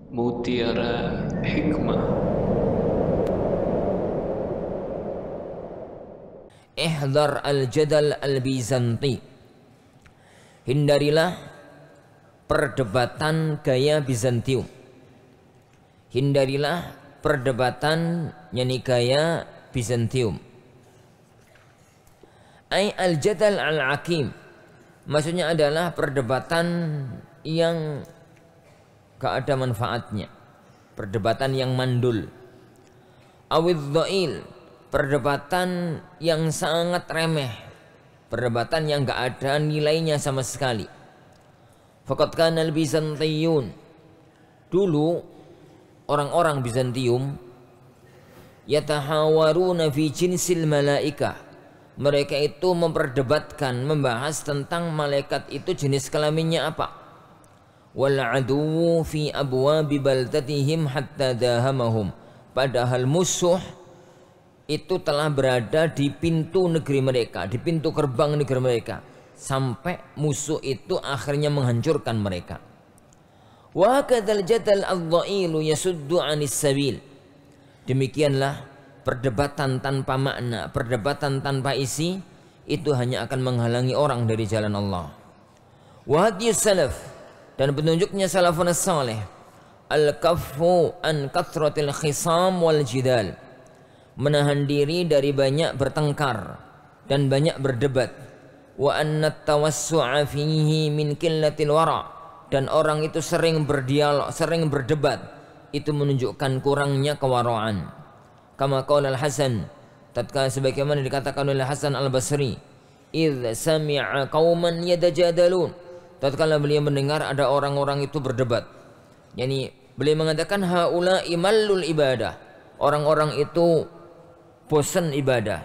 Mutiara Hikmah. Ihdar al-jadal al-Bizanti. Hindarilah perdebatan gaya Bizantium. Hindarilah perdebatan gaya Bizantium. Ay al-jadal al-akim. Maksudnya adalah perdebatan yang gak ada manfaatnya, perdebatan yang mandul. Awidh dhail, perdebatan yang sangat remeh, perdebatan yang gak ada nilainya sama sekali. Faqad kana al-Bizantiyun, dulu orang-orang Bizantium, yatahawaruna fi jinsil malaikah, mereka itu memperdebatkan, membahas tentang malaikat itu jenis kelaminnya apa. Wal aduwu fi abwabi baldatihim hatta dahamahum, padahal musuh itu telah berada di pintu negeri mereka, di pintu gerbang negeri mereka, sampai musuh itu akhirnya menghancurkan mereka. Wa kadzal jadal adh-dhailu yasuddu 'anis sabil. Demikianlah perdebatan tanpa makna, perdebatan tanpa isi, itu hanya akan menghalangi orang dari jalan Allah. Wa hadiyus salaf, dan petunjuknya salafun salih, al-kaffu an kathratil khisam wal jidal, menahan diri dari banyak bertengkar dan banyak berdebat. Wa anna tawassu'a fihi min qillatil wara, dan orang itu sering berdialog, sering berdebat, itu menunjukkan kurangnya kewaraan. Kama qala al-Hasan, tatkala sebagaimana dikatakan oleh Hasan al-Basri, idz sami'a qauman yatajadalun, tatkala beliau mendengar ada orang-orang itu berdebat, yakni beliau mengatakan haula imallul ibadah, orang-orang itu bosan ibadah.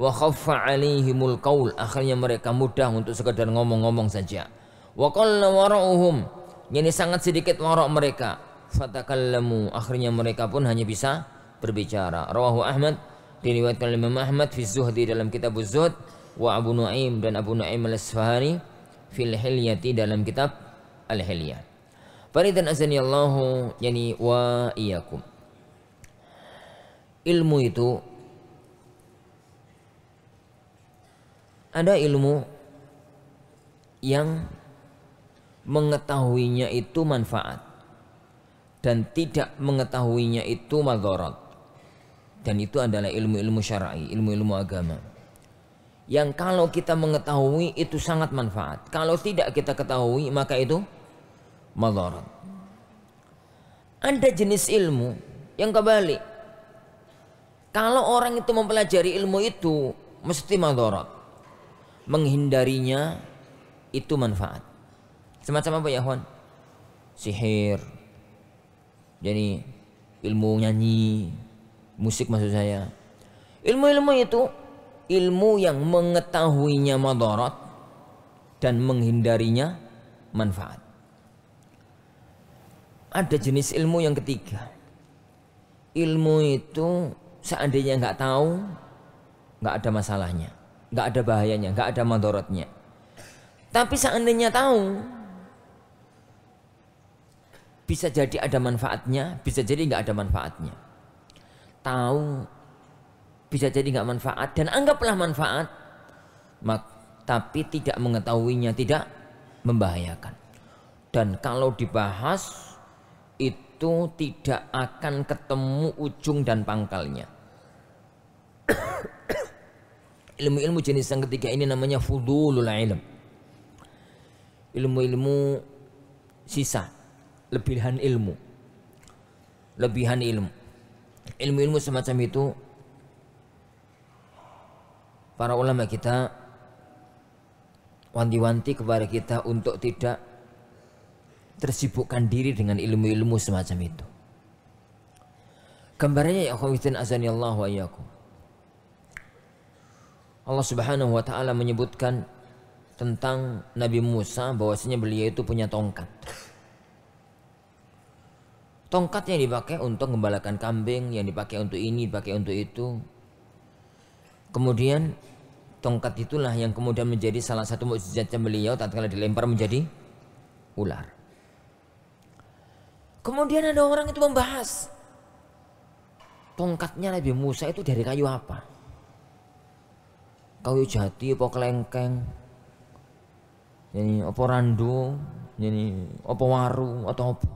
Wa khaffa alaihimul qaul, akhirnya mereka mudah untuk sekedar ngomong-ngomong saja. Wa qalla wara'uhum, yakni sangat sedikit wara' mereka. Fatakallamu, akhirnya mereka pun hanya bisa berbicara. Rawahu Ahmad, diriwayatkan oleh Imam Ahmad fi Zuhdi dalam kitab Az-Zuhd, wa Abu Nuaim, dan Abu Nuaim al-Asfahani fil Hilyati dalam kitab Al-Hilyah. Faridan azani Allahu yani wa iyyakum. Ilmu itu ada ilmu yang mengetahuinya itu manfaat dan tidak mengetahuinya itu madharat. Dan itu adalah ilmu-ilmu syar'i, ilmu-ilmu agama, yang kalau kita mengetahui itu sangat manfaat, kalau tidak kita ketahui maka itu madharat. Ada jenis ilmu yang kebalik, kalau orang itu mempelajari ilmu itu mesti madharat, menghindarinya itu manfaat. Semacam apa ya, Hwan? Sihir, jadi ilmu nyanyi, musik maksud saya. Ilmu-ilmu itu ilmu yang mengetahuinya madarat dan menghindarinya manfaat. Ada jenis ilmu yang ketiga. Ilmu itu seandainya nggak tahu, nggak ada masalahnya, nggak ada bahayanya, nggak ada madaratnya. Tapi seandainya tahu, bisa jadi ada manfaatnya, bisa jadi nggak ada manfaatnya. Tahu bisa jadi nggak manfaat dan anggaplah manfaat, tapi tidak mengetahuinya tidak membahayakan. Dan kalau dibahas itu tidak akan ketemu ujung dan pangkalnya. Ilmu-ilmu jenis yang ketiga ini namanya fudulul ilm, ilmu-ilmu sisa, lebihan ilmu. Lebihan ilmu. Ilmu-ilmu semacam itu para ulama kita wanti-wanti kepada kita untuk tidak tersibukkan diri dengan ilmu-ilmu semacam itu. Gambarannya ya akhwatiddin azani Allah wa iyyakum. Allah Subhanahu wa taala menyebutkan tentang Nabi Musa bahwasanya beliau itu punya tongkat. Tongkat yang dipakai untuk gembalakan kambing, yang dipakai untuk ini, dipakai untuk itu. Kemudian tongkat itulah yang kemudian menjadi salah satu mukjizatnya beliau tatkala dilempar menjadi ular. Kemudian ada orang itu membahas tongkatnya Nabi Musa itu dari kayu apa? Kayu jati apa kelengkeng? Ini apa rando? Ini apa waru atau apa?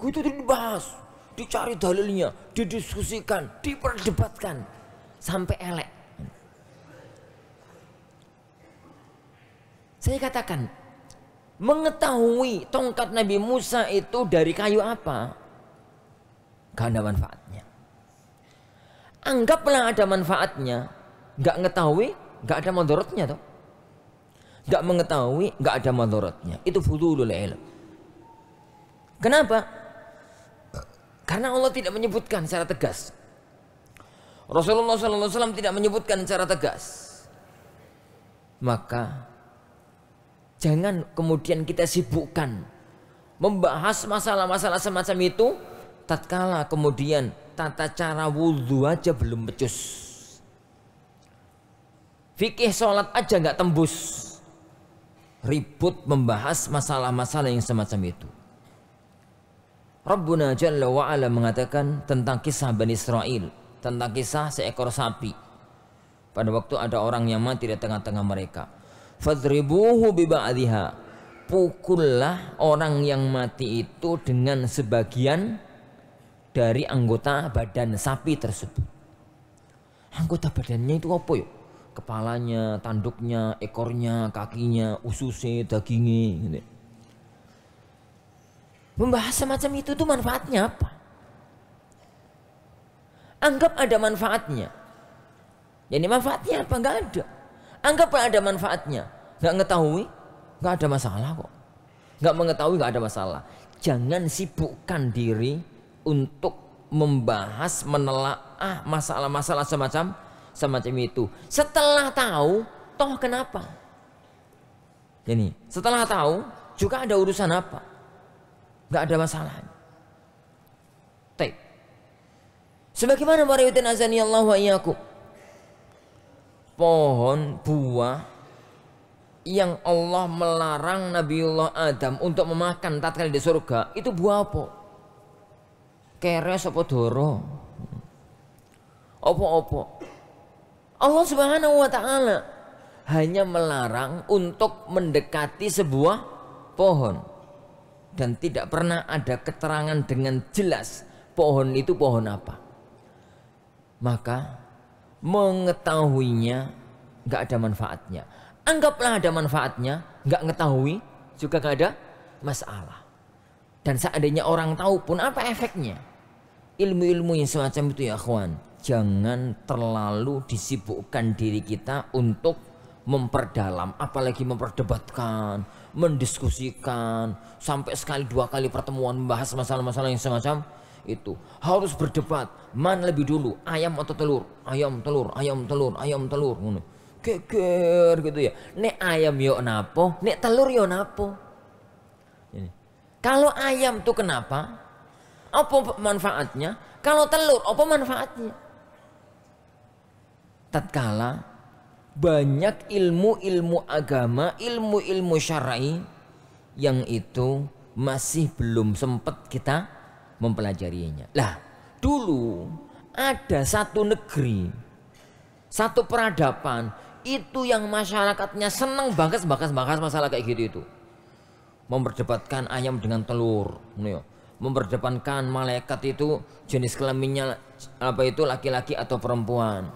Itu dibahas, dicari dalilnya, didiskusikan, diperdebatkan sampai elek. Saya katakan, mengetahui tongkat Nabi Musa itu dari kayu apa, gak ada manfaatnya. Anggaplah ada manfaatnya, gak ngetahui, gak ada madorotnya toh. Gak mengetahui, gak ada madorotnya. Itu fudulul ilm. Kenapa? Karena Allah tidak menyebutkan secara tegas. Rasulullah SAW tidak menyebutkan secara tegas. Maka jangan kemudian kita sibukkan membahas masalah-masalah semacam itu tatkala kemudian tata cara wudhu aja belum becus, fikih sholat aja nggak tembus, ribut membahas masalah-masalah yang semacam itu. Rabbuna Jalla wa'ala mengatakan tentang kisah Bani Israel, tentang kisah seekor sapi. Pada waktu ada orang yang mati di tengah-tengah mereka, fadribuhu biba'dhiha, pukullah orang yang mati itu dengan sebagian dari anggota badan sapi tersebut. Anggota badannya itu apa yuk? Kepalanya, tanduknya, ekornya, kakinya, ususnya, dagingnya gitu. Membahas semacam itu tuh manfaatnya apa? Anggap ada manfaatnya. Jadi manfaatnya apa? Enggak ada. Anggaplah ada manfaatnya. Enggak ngetahui, enggak ada masalah kok. Enggak mengetahui, enggak ada masalah. Jangan sibukkan diri untuk membahas, menelaah masalah-masalah semacam itu. Setelah tahu, toh kenapa? Jadi setelah tahu juga ada urusan apa? Enggak ada masalah. Baik. Sebagaimana mariwatin azani Allah wa iyyakum, pohon buah yang Allah melarang Nabiullah Adam untuk memakan tatkala di surga, itu buah apa? Keres apa doro? Apa-apa? Allah Subhanahu wa taala hanya melarang untuk mendekati sebuah pohon. Dan tidak pernah ada keterangan dengan jelas pohon itu pohon apa. Maka mengetahuinya nggak ada manfaatnya. Anggaplah ada manfaatnya, nggak ngetahui juga nggak ada masalah. Dan seandainya orang tahu pun apa efeknya? Ilmu-ilmu yang semacam itu ya akhwan, jangan terlalu disibukkan diri kita untuk memperdalam, apalagi memperdebatkan, mendiskusikan sampai sekali dua kali pertemuan membahas masalah-masalah yang semacam itu. Harus berdebat, mana lebih dulu, ayam atau telur? Ayam telur, ayam telur, ayam telur. Geger gitu ya. Nek ayam yo napo, nek telur yo napo. Kalau ayam tuh kenapa? Apa manfaatnya? Kalau telur apa manfaatnya? Tatkala banyak ilmu-ilmu agama, ilmu-ilmu syar'i yang itu masih belum sempat kita mempelajarinya. Lah, dulu ada satu negeri, satu peradaban itu yang masyarakatnya senang banget bahas masalah kayak gitu itu. Memperdebatkan ayam dengan telur, memperdebatkan malaikat itu jenis kelaminnya apa itu laki-laki atau perempuan,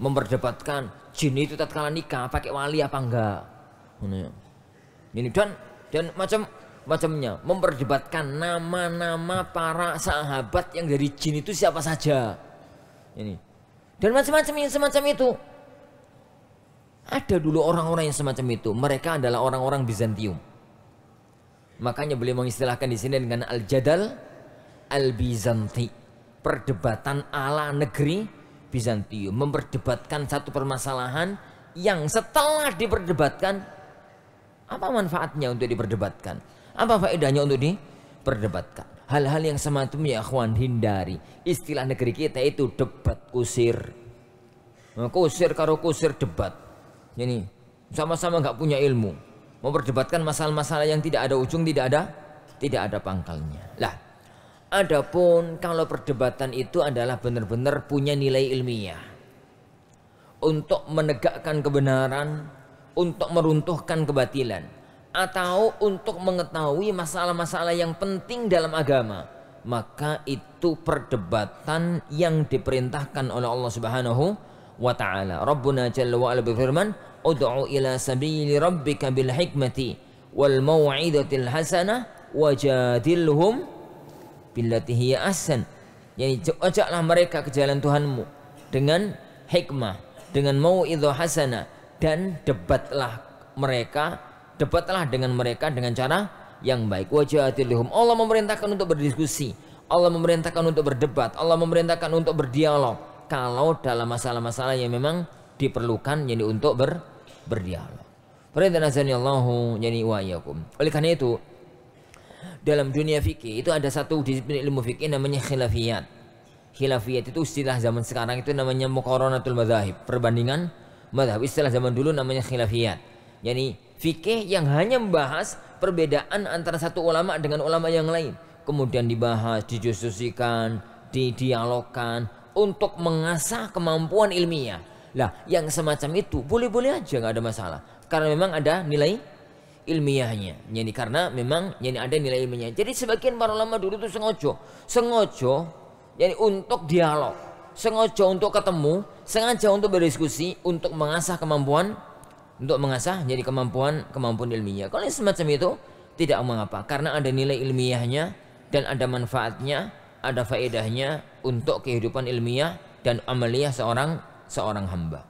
memperdebatkan jin itu tatkala nikah pakai wali apa enggak. Ini dan macam-macamnya, memperdebatkan nama-nama para sahabat yang dari jin itu siapa saja. Ini. Dan macam-macam yang semacam itu. Ada dulu orang-orang yang semacam itu, mereka adalah orang-orang Bizantium. Makanya beliau mengistilahkan di sini dengan al-jadal al-Bizanti, perdebatan ala negeri Bizantium, memperdebatkan satu permasalahan yang setelah diperdebatkan, apa manfaatnya untuk diperdebatkan? Apa faedahnya untuk diperdebatkan? Hal-hal yang semacam ya akhwan hindari. Istilah negeri kita itu debat kusir. Kusir karo kusir debat. Ini sama-sama nggak punya ilmu. Memperdebatkan masalah-masalah yang tidak ada ujung, tidak ada tidak ada pangkalnya. Lah, adapun kalau perdebatan itu adalah benar-benar punya nilai ilmiah untuk menegakkan kebenaran, untuk meruntuhkan kebatilan, atau untuk mengetahui masalah-masalah yang penting dalam agama, maka itu perdebatan yang diperintahkan oleh Allah Subhanahu wa ta'ala. Rabbuna jalla wa ala berfirman, ud'u ila sabili rabbika bil hikmati wal mau'izatil hasanah wajadilhum billati hiya ahsan. Yani ajaklah mereka ke jalan Tuhanmu dengan hikmah, dengan mau'izah hasanah, dan debatlah dengan mereka dengan cara yang baik. Wajadilhum, Allah memerintahkan untuk berdiskusi, Allah memerintahkan untuk berdebat, Allah memerintahkan untuk berdialog kalau dalam masalah-masalah yang memang diperlukan, yani untuk berdialog. Allahu yani wa iyyakum. Oleh karena itu, dalam dunia fikih itu ada satu disiplin ilmu fikih namanya khilafiyat. Khilafiyat itu istilah zaman sekarang itu namanya muqaranatul madzhab, perbandingan mazhab. Istilah zaman dulu namanya khilafiyat. Yani fikih yang hanya membahas perbedaan antara satu ulama dengan ulama yang lain, kemudian dibahas, didiskusikan, didialogkan untuk mengasah kemampuan ilmiah. Lah, yang semacam itu boleh-boleh aja, nggak ada masalah, karena memang ada nilai ilmiahnya. Jadi karena memang jadi ada nilai ilmiahnya. Jadi sebagian para ulama dulu itu sengaja jadi untuk dialog, sengaja untuk ketemu, sengaja untuk berdiskusi, untuk mengasah kemampuan, jadi kemampuan ilmiah. Kalau semacam itu tidak mengapa, karena ada nilai ilmiahnya dan ada manfaatnya, ada faedahnya untuk kehidupan ilmiah dan amaliyah seorang hamba.